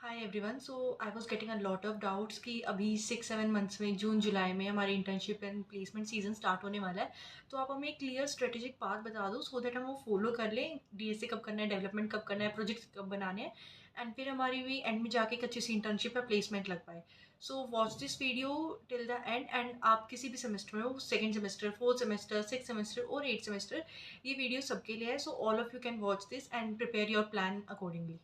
Hi everyone. So I was getting a lot of doubts कि अभी 6-7 months में जून जुलाई में हमारी internship and placement season start होने वाला है। तो आप हमें एक क्लियर स्ट्रेटेजिक पाथ बता दो सो दैट हम वो फॉलो कर लें। डीएसए कब करना है, डेवलपमेंट कब करना है, प्रोजेक्ट्स कब बनाने हैं, एंड फिर हमारी भी एंड में जाके एक अच्छी सी इंटर्नशिप या प्लेसमेंट लग पाए। So watch this video till the end आप किसी भी सेमेस्टर में हो, second semester, fourth semester, six semester और एट सेमेस्टर, ये वीडियो सबके लिए है। So all of you can watch this and prepare your plan accordingly.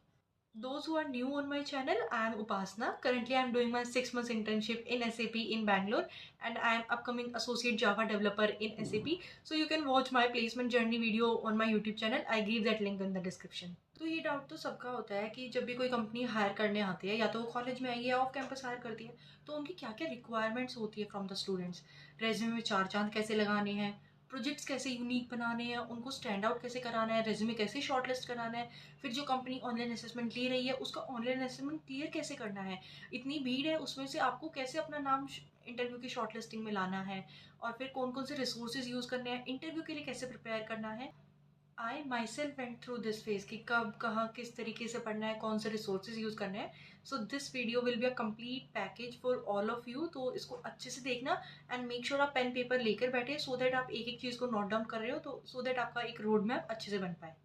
Those who are new on my channel, I am Upasna. Currently, I am doing my 6 months internship in SAP in Bangalore, and I am upcoming associate Java developer in SAP. So you can watch my placement journey video on my YouTube channel. I give that link in the description. तो ये doubt तो सबका होता है कि जब भी कोई कंपनी हायर करने आती है, या तो वो कॉलेज में आई है या ऑफ कैंपस हायर करती है, तो उनकी क्या क्या रिक्वायरमेंट्स होती है फ्रॉम द स्टूडेंट्स. रेज्यूमे में चार चांद कैसे लगाने हैं, प्रोजेक्ट्स कैसे यूनिक बनाने हैं, उनको स्टैंड आउट कैसे कराना है, रेज्यूमे कैसे शॉर्टलिस्ट कराना है, फिर जो कंपनी ऑनलाइन असेसमेंट ले रही है उसका ऑनलाइन असेसमेंट क्लियर कैसे करना है, इतनी भीड़ है उसमें से आपको कैसे अपना नाम इंटरव्यू की शॉर्टलिस्टिंग में लाना है, और फिर कौन कौन से रिसोर्सेज यूज़ करने हैं, इंटरव्यू के लिए कैसे प्रिपेयर करना है. I myself went through this phase कि कब कहाँ किस तरीके से पढ़ना है, कौन से रिसोर्सेज यूज़ करने हैं. So this video will be a complete package for all of you. तो इसको अच्छे से देखना एंड मेक श्योर आप पेन पेपर लेकर बैठे सो दैट आप एक एक चीज़ को नोट डाउन कर रहे हो, तो सो दैट आपका एक रोड मैप अच्छे से बन पाए.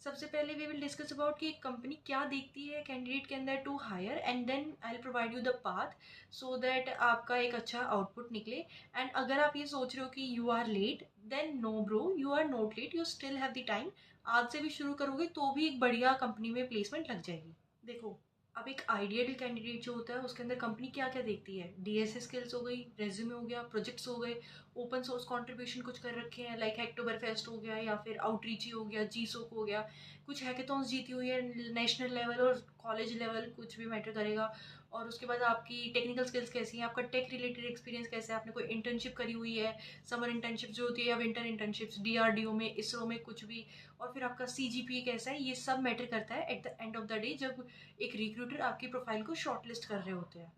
सबसे पहले वी विल डिस्कस अबाउट कि कंपनी क्या देखती है कैंडिडेट के अंदर to hire, and then I will provide you the path so that आपका एक अच्छा आउटपुट निकले. एंड अगर आप ये सोच रहे हो कि you are late, then no bro, you are not late, you still have the time. आज से भी शुरू करोगे तो भी एक बढ़िया कंपनी में प्लेसमेंट लग जाएगी. देखो, अब एक आइडियल कैंडिडेट जो होता है उसके अंदर कंपनी क्या क्या देखती है. डीएसए स्किल्स हो गई, रेज्यूमे हो गया, प्रोजेक्ट्स हो गए, ओपन सोर्स कंट्रीब्यूशन कुछ कर रखे हैं लाइक हैक्टोबर फेस्ट हो गया, या फिर आउटरीच हो गया, जीसोक हो गया, कुछ हैकेथॉन्स जीती हुई है नेशनल लेवल और कॉलेज लेवल, कुछ भी मैटर करेगा. और उसके बाद आपकी टेक्निकल स्किल्स कैसी हैं, आपका टेक रिलेटेड एक्सपीरियंस कैसा है, आपने कोई इंटर्नशिप करी हुई है, समर इंटर्नशिप जो होती है या विंटर इंटर्नशिप्स डीआरडीओ में, इसरो में, कुछ भी. और फिर आपका सीजीपीए कैसा है, ये सब मैटर करता है at the end of the day जब एक रिक्रूटर आपकी प्रोफाइल को शॉर्टलिस्ट कर रहे होते हैं.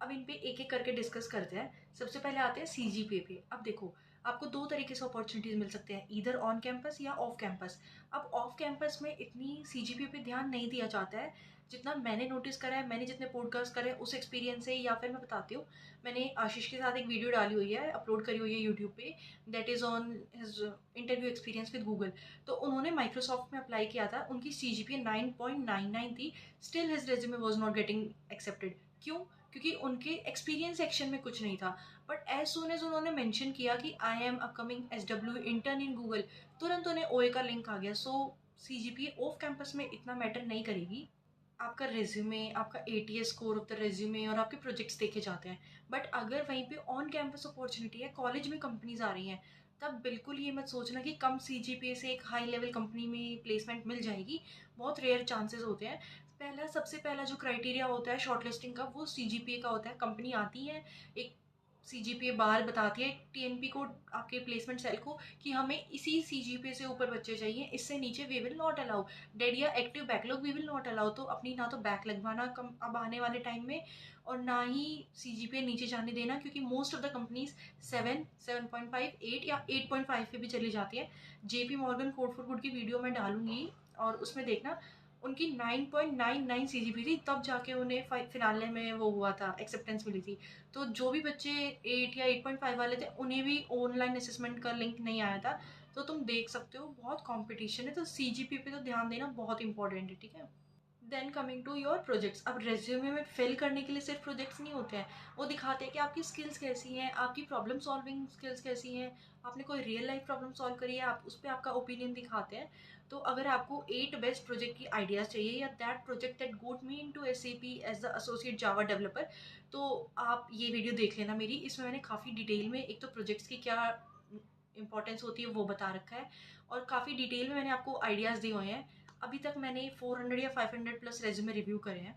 अब इन पे एक एक करके डिस्कस करते हैं. सबसे पहले आते हैं सीजीपीए पे. अब देखो, आपको दो तरीके से अपॉर्चुनिटीज मिल सकते हैं, इधर ऑन कैंपस या ऑफ कैंपस. अब ऑफ कैंपस में इतनी सीजीपीए पे ध्यान नहीं दिया जाता है जितना मैंने नोटिस करा है, मैंने जितने पॉडकास्ट करे उस एक्सपीरियंस से, या फिर मैं बताती हूँ. मैंने आशीष के साथ एक वीडियो डाली हुई है, अपलोड करी हुई है यूट्यूब पे, that is on his interview experience with Google. तो उन्होंने माइक्रोसॉफ्ट में अप्लाई किया था, उनकी सीजीपीए 9.99 थी, still his resume was not getting accepted. क्यों? क्योंकि उनके एक्सपीरियंस सेक्शन में कुछ नहीं था. बट एज सुन एज उन्होंने मेंशन किया कि I am upcoming SW intern in Google, तुरंत उन्हें ओए का लिंक आ गया. सो सीजीपीए ऑफ कैंपस में इतना मैटर नहीं करेगी. आपका रेज्यूमे, आपका ATS score of the resume और आपके प्रोजेक्ट्स देखे जाते हैं. बट अगर वहीं पे ऑन कैंपस अपॉर्चुनिटी है, कॉलेज में कंपनीज आ रही हैं, तब बिल्कुल ये मत सोचना कि कम सीजीपीए से एक हाई लेवल कंपनी में प्लेसमेंट मिल जाएगी. बहुत रेयर चांसेस होते हैं. सबसे पहला जो क्राइटेरिया होता है शॉर्टलिस्टिंग का, वो सीजीपीए का होता है. कंपनी आती है, एक सीजीपीए बार बताती है टीएनपी को, आपके प्लेसमेंट सेल को, कि हमें इसी सीजीपीए से ऊपर बच्चे चाहिए, इससे नीचे we will not allow. Dead या active backlog we will not allow. तो अपनी ना तो बैक लगवाना कम अब आने वाले टाइम में, और ना ही सीजीपीए नीचे जाने देना, क्योंकि मोस्ट ऑफ द कंपनीज 7, 7.5, 8 या 8.5 पे भी चली जाती है. JP Morgan Code for good की वीडियो मैं डालूंगी और उसमें देखना, उनकी 9.99 सीजीपी थी, तब जाके उन्हें फिनाले में वो हुआ था, एक्सेप्टेंस मिली थी. तो जो भी बच्चे 8 या 8.5 वाले थे उन्हें भी ऑनलाइन असेसमेंट का लिंक नहीं आया था. तो तुम देख सकते हो बहुत कंपटीशन है, तो सीजीपी पे तो ध्यान देना बहुत इंपॉर्टेंट है. ठीक है. Then coming to your projects. अब रेज्यूमे में फिल करने के लिए सिर्फ प्रोजेक्ट्स नहीं होते हैं, वो दिखाते हैं कि आपकी स्किल्स कैसी हैं, आपकी प्रॉब्लम सॉल्विंग स्किल्स कैसी हैं, आपने कोई रियल लाइफ प्रॉब्लम सॉल्व करी है, आप उस पर आपका ओपिनियन दिखाते हैं. तो अगर आपको 8 बेस्ट प्रोजेक्ट की आइडियाज़ चाहिए, या that project that got me into SAP as the associate Java developer, तो आप ये वीडियो देख लेना मेरी. इसमें मैंने काफ़ी डिटेल में एक तो प्रोजेक्ट्स की क्या इंपॉर्टेंस होती है वो बता रखा है, और काफ़ी डिटेल में मैंने आपको आइडियाज़ दिए हुए हैं. अभी तक मैंने 400 या 500 प्लस रेज्यूमे रिव्यू करे हैं,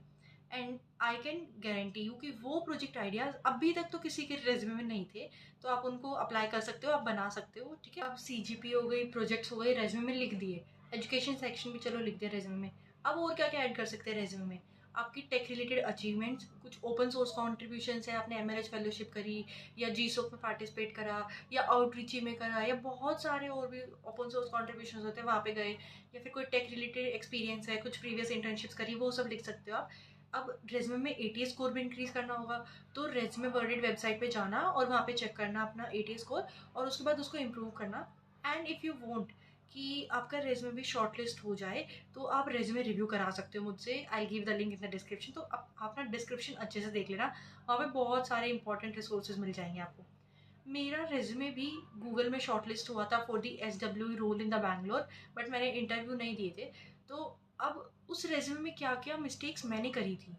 and I can guarantee you कि वो प्रोजेक्ट आइडियाज अभी तक तो किसी के रेज्यूमे में नहीं थे. तो आप उनको अप्लाई कर सकते हो, आप बना सकते हो. ठीक है. अब सीजीपी हो गई, प्रोजेक्ट्स हो गए, रेज्यूमे में लिख दिए, एजुकेशन सेक्शन भी चलो लिख दिया रेज्यूमे में. अब और क्या क्या ऐड कर सकते हैं रेज्यूमे में, आपकी टेक रिलेटेड अचीवमेंट्स, कुछ ओपन सोर्स कॉन्ट्रीब्यूशन है, आपने एमएलएच फेलोशिप करी, या जीसोक में पार्टिसिपेट करा, या आउटरीची में करा, या बहुत सारे और भी ओपन सोर्स कॉन्ट्रीब्यूशन होते हैं वहाँ पे गए, या फिर कोई टेक रिलेटेड एक्सपीरियंस है, कुछ प्रीवियस इंटर्नशिप्स करी, वो सब लिख सकते हो आप. अब रेज्यूमे में एटीए स्कोर भी इंक्रीज़ करना होगा, तो रेज्यूमे वर्डेड वेबसाइट पे जाना और वहाँ पे चेक करना अपना एटीए स्कोर और उसके बाद उसको इम्प्रूव करना। एंड इफ़ यू वांट कि आपका रेज्यूमे भी शॉर्ट लिस्ट हो जाए, तो आप रेज्यूमे रिव्यू करा सकते हो मुझसे। I give the link in the description. तो आप ना डिस्क्रिप्शन अच्छे से देख लेना, वहाँ पे बहुत सारे इंपॉर्टेंट रिसोर्सेज मिल जाएंगे आपको। मेरा रेज्यूमे भी गूगल में शॉर्टलिस्ट हुआ था for the SWE role in the Bangalore, but मैंने इंटरव्यू नहीं दिए थे। तो अब उस रेज्यूमे में क्या क्या मिस्टेक्स मैंने करी थी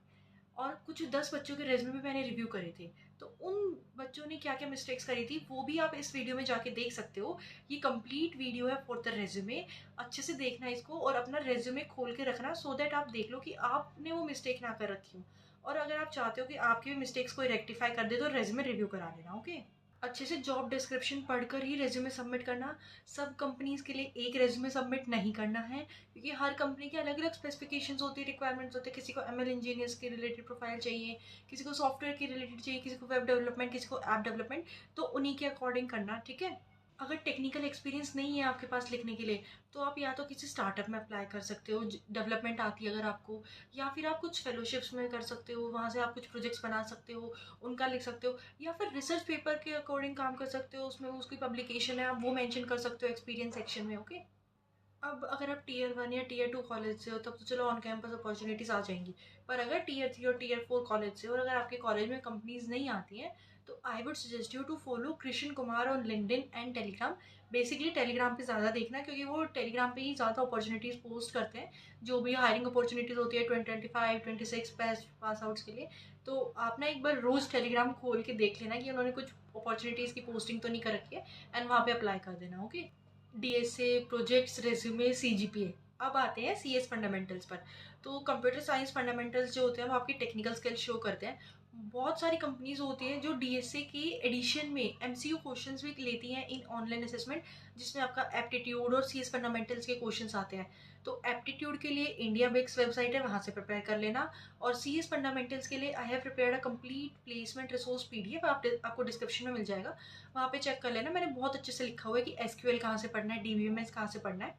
और कुछ 10 बच्चों के रेज्यूमे भी मैंने रिव्यू करे थे, तो उन बच्चों ने क्या क्या मिस्टेक्स करी थी वो भी आप इस वीडियो में जाके देख सकते हो। ये कंप्लीट वीडियो है फॉर द रेज्यूमे। अच्छे से देखना इसको और अपना रेज्यूमे खोल के रखना, सो दैट आप देख लो कि आपने वो मिस्टेक ना कर रखी हो। और अगर आप चाहते हो कि आपकी भी मिस्टेक्स को रेक्टिफाई कर दे, तो रेज्यूमे रिव्यू करा लेना। ओके, अच्छे से जॉब डिस्क्रिप्शन पढ़कर ही रेज्यूमे सबमिट करना। सब कंपनीज के लिए एक रेज्यूमे सबमिट नहीं करना है, क्योंकि हर कंपनी के अलग अलग स्पेसिफिकेशंस होती है, रिक्वायरमेंट्स होते हैं। किसी को ML इंजीनियर्स के रिलेटेड प्रोफाइल चाहिए, किसी को सॉफ्टवेयर के रिलेटेड चाहिए, किसी को वेब डेवलपमेंट, किसी को ऐप डेवलपमेंट। तो उन्हीं के अकॉर्डिंग करना, ठीक है। अगर टेक्निकल एक्सपीरियंस नहीं है आपके पास लिखने के लिए, तो आप या तो किसी स्टार्टअप में अप्लाई कर सकते हो, डेवलपमेंट आती है अगर आपको, या फिर आप कुछ फेलोशिप्स में कर सकते हो, वहाँ से आप कुछ प्रोजेक्ट्स बना सकते हो, उनका लिख सकते हो। या फिर रिसर्च पेपर के अकॉर्डिंग काम कर सकते हो, उसमें उसकी पब्लिकेशन है, आप वो मेंशन कर सकते हो एक्सपीरियंस सेक्शन में। ओके, अब अगर आप Tier 1 या Tier 2 कॉलेज से हो, तब तो चलो ऑन कैंपस अपॉर्चुनिटीज़ आ जाएंगी। पर अगर Tier 3 और Tier 4 कॉलेज से हो और अगर आपके कॉलेज में कंपनीज नहीं आती हैं, तो I would suggest you to follow Krishna Kumar on LinkedIn and Telegram. Basically Telegram पे ज़्यादा देखना, क्योंकि वो टेलीग्राम पे ही ज़्यादा अपॉर्चुनिटीज़ पोस्ट करते हैं, जो भी हायरिंग अपॉर्चुनिटीज़ होती है 2025-26 पास आउट्स के लिए। तो आप ना एक बार रोज़ टेलीग्राम खोल के देख लेना कि उन्होंने कुछ अपॉर्चुनिटीज़ की पोस्टिंग तो नहीं कर रखी है, एंड वहाँ पे अप्लाई कर देना। Okay, DSA, projects, resume, CGPA। अब आते हैं CS फंडामेंटल्स पर। तो कंप्यूटर साइंस फंडामेंटल्स जो होते हैं वो आपकी टेक्निकल स्किल्स शो करते हैं। बहुत सारी कंपनीज होती हैं जो DSA की एडिशन में MCQ क्वेश्चंस भी लेती हैं इन ऑनलाइन असेसमेंट, जिसमें आपका एप्टीट्यूड और CS फंडामेंटल्स के क्वेश्चंस आते हैं। तो एप्टीट्यूड के लिए इंडिया बेक्स वेबसाइट है, वहाँ से प्रिपेयर कर लेना। और CS फंडामेंटल्स के लिए I have prepared a complete placement resource PDF, आपको डिस्क्रिप्शन में मिल जाएगा, वहाँ पे चेक कर लेना। मैंने बहुत अच्छे से लिखा हुआ है कि SQL कहाँ से पढ़ना है, DBMS कहाँ से पढ़ना है।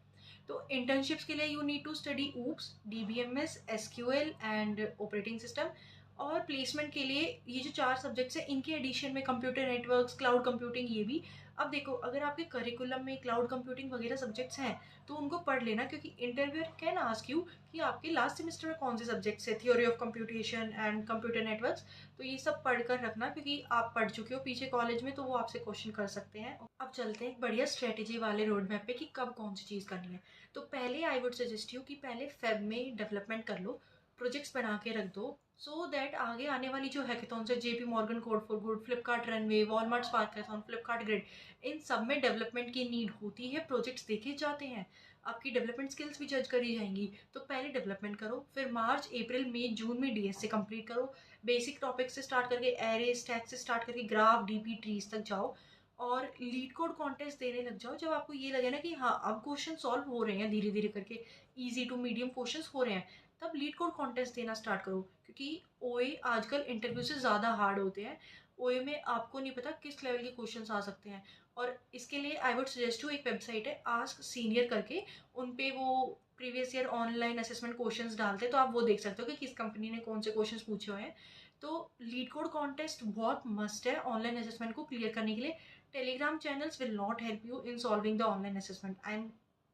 तो इंटर्नशिप्स के लिए you need to study OOPs, DBMS, SQL and operating system. और प्लेसमेंट के लिए ये जो 4 सब्जेक्ट्स हैं, इनके एडिशन में कंप्यूटर नेटवर्क्स, क्लाउड कंप्यूटिंग, ये भी। अब देखो, अगर आपके करिकुलम में क्लाउड कंप्यूटिंग वगैरह सब्जेक्ट्स हैं, तो उनको पढ़ लेना, क्योंकि इंटरव्यूअर कैन आस्क यू कि आपके लास्ट सेमेस्टर में कौन से सब्जेक्ट्स है, theory of computation and computer networks. तो ये सब पढ़ कर रखना, क्योंकि आप पढ़ चुके हो पीछे कॉलेज में, तो वो आपसे क्वेश्चन कर सकते हैं। अब चलते हैं एक बढ़िया स्ट्रेटेजी वाले रोड मैप पे कि कब कौन सी चीज़ करनी है। तो पहले आई वुड सजेस्ट यू कि पहले फेब में डेवलपमेंट कर लो, प्रोजेक्ट्स बना के रख दो, सो दैट आगे आने वाली जो हैकेथॉन से JP Morgan Code for Good, Flipkart Runway, Walmart Sparkathon, Flipkart Grid, इन सब में डेवलपमेंट की नीड होती है, प्रोजेक्ट्स देखे जाते हैं, आपकी डेवलपमेंट स्किल्स भी जज करी जाएंगी। तो पहले डेवलपमेंट करो, फिर मार्च, अप्रैल, मई, जून में DSA कंप्लीट करो। बेसिक टॉपिक से स्टार्ट करके एरे स्टैक से स्टार्ट करके ग्राफ, DP, ट्रीज तक जाओ। और लीड कोड कॉन्टेस्ट देने लग जाओ जब आपको ये लगे ना कि हाँ, अब क्वेश्चन सॉल्व हो रहे हैं धीरे धीरे करके, इजी टू मीडियम क्वेश्चन हो रहे हैं, तब लीड कोड कॉन्टेस्ट देना स्टार्ट करो। क्योंकि OA आजकल इंटरव्यू से ज़्यादा हार्ड होते हैं। OA में आपको नहीं पता किस लेवल के क्वेश्चन आ सकते हैं। और इसके लिए आई वुड सजेस्ट यू, एक वेबसाइट है आस्क सीनियर करके, उन पे वो previous year online assessment questions डालते हैं, तो आप वो देख सकते हो कि किस कंपनी ने कौन से क्वेश्चंस पूछे हुए हैं। तो लीड कोड कॉन्टेस्ट बहुत मस्ट है ऑनलाइन असेसमेंट को क्लियर करने के लिए। Telegram channels will not help you in solving the online assessment, I am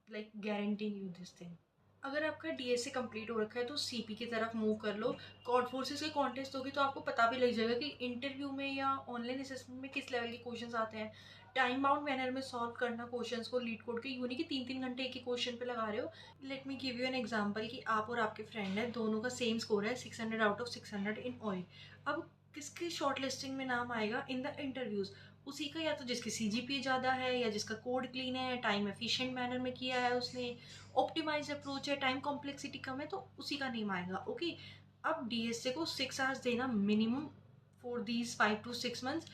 like guaranteeing you this thing. अगर आपका DSA कंप्लीट हो रखा है, तो CP की तरफ मूव कर लो। कॉड फोर्सेस के कॉन्टेस्ट होगी, तो आपको पता भी लग जाएगा कि इंटरव्यू में या ऑनलाइन असेसमेंट में किस लेवल के क्वेश्चंस आते हैं। टाइम बाउंड मैनर में सॉल्व करना क्वेश्चंस को लीड कोड के, यूँ नहीं कि 3-3 घंटे एक ही क्वेश्चन पे लगा रहे हो। Let me give you an example कि आप और आपके फ्रेंड है, दोनों का सेम स्कोर है 600 आउट ऑफ 600 इन OA। अब किसकी शॉर्ट लिस्टिंग में नाम आएगा इन द इंटरव्यूज़? उसी का, या तो जिसकी CGPA ज़्यादा है, या जिसका कोड क्लीन है, टाइम एफिशिएंट मैनर में किया है उसने, ऑप्टिमाइज अप्रोच है, टाइम कॉम्प्लेक्सिटी कम है, तो उसी का नेम आएगा। ओके, अब DSA को 6 आवर्स देना minimum for these 5 to 6 months।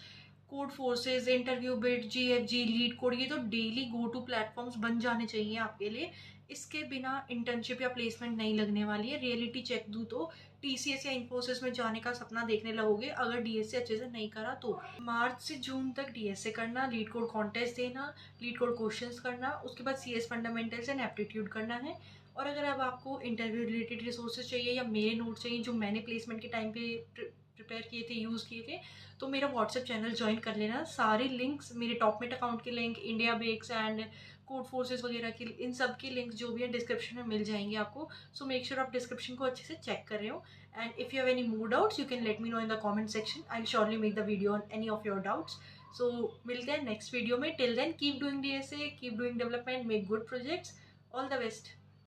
Code forces, interview bit, GFG, leet code, ये तो डेली गो टू प्लेटफॉर्म्स बन जाने चाहिए आपके लिए। इसके बिना इंटर्नशिप या प्लेसमेंट नहीं लगने वाली है। रियलिटी चेक दूँ तो TCS या इन्फोसिस में जाने का सपना देखने लगोगे अगर DSA अच्छे से नहीं करा तो। मार्च से जून तक DSA करना, लीड कोड कॉन्टेस्ट देना, लीड कोड क्वेश्चंस करना, उसके बाद CS फंडामेंटल्स एंड एप्टीट्यूड करना है। और अगर अब आपको इंटरव्यू रिलेटेड रिसोर्सेज चाहिए या मेरे नोट्स चाहिए जो मैंने प्लेसमेंट के टाइम पे प्रिपेयर किए थे, यूज़ किए थे, तो मेरा व्हाट्सएप चैनल ज्वाइन कर लेना। सारे लिंक्स, मेरे टॉपमेट अकाउंट के link, IndiaBix and Codeforces वगैरह के, इन सब के लिंक्स जो भी है डिस्क्रिप्शन में मिल जाएंगे आपको। सो मेक श्योर आप डिस्क्रिप्शन को अच्छे से चेक कर रहे हो। And if you have any more doubts you can let me know in the comment section. I will surely make the video on any of your doubts. So मिलते हैं next video में। Till then keep doing DSA, keep doing development, make good projects. All the best.